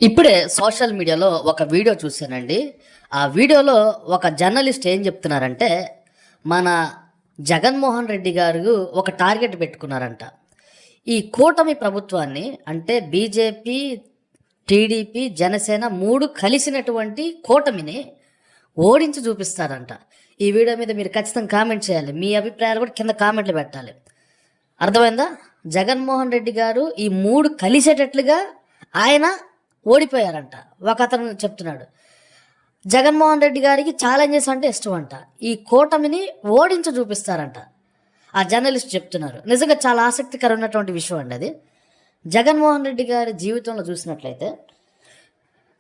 ఇప్పుడే సోషల్ మీడియాలో ఒక వీడియో చూశానండి. ఆ వీడియోలో ఒక జర్నలిస్ట్ ఏం చెప్తున్నారంటే, మన జగన్మోహన్ రెడ్డి గారు ఒక టార్గెట్ పెట్టుకున్నారంట. ఈ కూటమి ప్రభుత్వాన్ని అంటే బీజేపీ, టీడీపీ, జనసేన 3 కలిసినటువంటి కూటమిని ఓడించి చూపిస్తారంట. ఈ వీడియో మీద మీరు ఖచ్చితంగా కామెంట్ చేయాలి. మీ అభిప్రాయాలు కూడా కింద కామెంట్లు పెట్టాలి. అర్థమైందా? జగన్మోహన్ రెడ్డి గారు ఈ 3 కలిసేటట్లుగా ఆయన ఓడిపోయారంట. ఒక అతను చెప్తున్నాడు, జగన్మోహన్ రెడ్డి గారికి ఛాలెంజెస్ అంటే ఇష్టం అంట. ఈ కూటమిని ఓడించి చూపిస్తారంట. ఆ జర్నలిస్ట్ చెప్తున్నారు. నిజంగా చాలా ఆసక్తికరమైనటువంటి విషయం అండి అది. జగన్మోహన్ రెడ్డి గారి జీవితంలో చూసినట్లయితే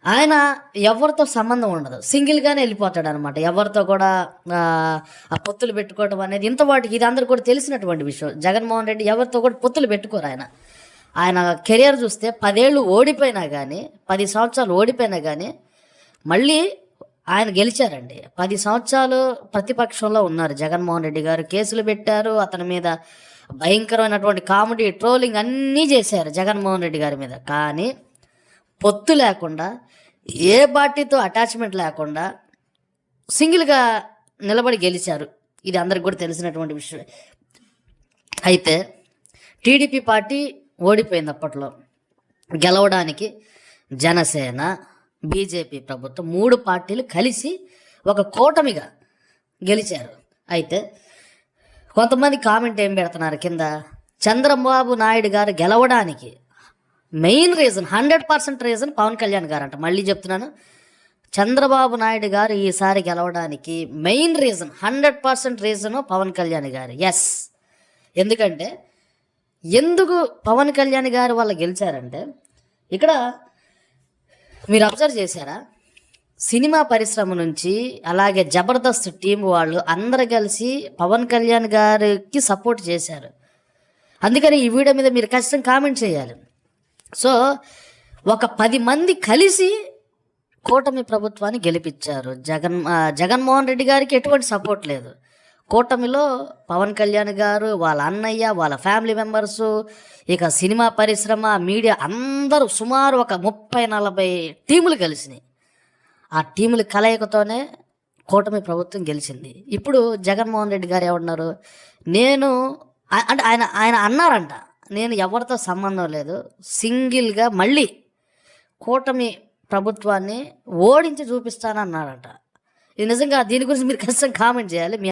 ఆయన ఎవరితో సంబంధం ఉండదు, సింగిల్గానే వెళ్ళిపోతాడు అనమాట. ఎవరితో కూడా ఆ పొత్తులు పెట్టుకోవడం అనేది ఇంతవాటికి ఇది అందరు కూడా తెలిసినటువంటి విషయం. జగన్మోహన్ రెడ్డి ఎవరితో కూడా పొత్తులు పెట్టుకోరు. ఆయన కెరియర్ చూస్తే 10 ఏళ్ళు ఓడిపోయినా కానీ, 10 సంవత్సరాలు ఓడిపోయినా కానీ మళ్ళీ ఆయన గెలిచారండి. 10 సంవత్సరాలు ప్రతిపక్షంలో ఉన్నారు జగన్మోహన్ రెడ్డి గారు. కేసులు పెట్టారు, అతని మీద భయంకరమైనటువంటి కామెడీ, ట్రోలింగ్ అన్నీ చేశారు జగన్మోహన్ రెడ్డి గారి మీద. కానీ పొత్తు లేకుండా, ఏ పార్టీతో అటాచ్మెంట్ లేకుండా సింగిల్గా నిలబడి గెలిచారు. ఇది అందరికి కూడా తెలిసినటువంటి విషయం. అయితే టీడీపీ పార్టీ ఓడిపోయింది. అప్పట్లో గెలవడానికి జనసేన, బీజేపీ ప్రభుత్వం 3 పార్టీలు కలిసి ఒక కూటమిగా గెలిచారు. అయితే కొంతమంది కామెంట్ ఏం పెడుతున్నారు కింద, చంద్రబాబు నాయుడు గారు గెలవడానికి main reason 100% reason Pawan Kalyan garu అంట. మళ్ళీ చెప్తున్నాను, చంద్రబాబు నాయుడు గారు ఈసారి గెలవడానికి main reason 100% reason Pawan Kalyan garu. Yes, ఎందుకంటే ఎందుకు పవన్ కళ్యాణ్ గారు వాళ్ళు గెలిచారంటే, ఇక్కడ మీరు అబ్జర్వ్ చేశారా, సినిమా పరిశ్రమ నుంచి అలాగే జబర్దస్త్ టీం వాళ్ళు అందరు కలిసి పవన్ కళ్యాణ్ గారికి సపోర్ట్ చేశారు. అందుకని ఈ వీడియో మీద మీరు ఖచ్చితంగా కామెంట్ చేయాలి. సో ఒక 10 మంది కలిసి కూటమి ప్రభుత్వాన్ని గెలిపించారు. జగన్మోహన్ రెడ్డి గారికి ఎటువంటి సపోర్ట్ లేదు. కూటమిలో పవన్ కళ్యాణ్ గారు, వాళ్ళ అన్నయ్య, వాళ్ళ ఫ్యామిలీ మెంబర్సు, ఇక సినిమా పరిశ్రమ, మీడియా అందరూ సుమారు ఒక 30-40 టీములు కలిసినాయి. ఆ టీముల కలయికతోనే కూటమి ప్రభుత్వం గెలిచింది. ఇప్పుడు జగన్మోహన్ రెడ్డి గారు ఏమన్నారు, నేను అంటే ఆయన అన్నారంట, నేను ఎవరితో సంబంధం లేదు, సింగిల్గా మళ్ళీ కూటమి ప్రభుత్వాన్ని ఓడించి చూపిస్తానన్నారంట. ఇది నిజంగా దీని గురించి మీరు ఖచ్చితంగా కామెంట్ చేయాలి.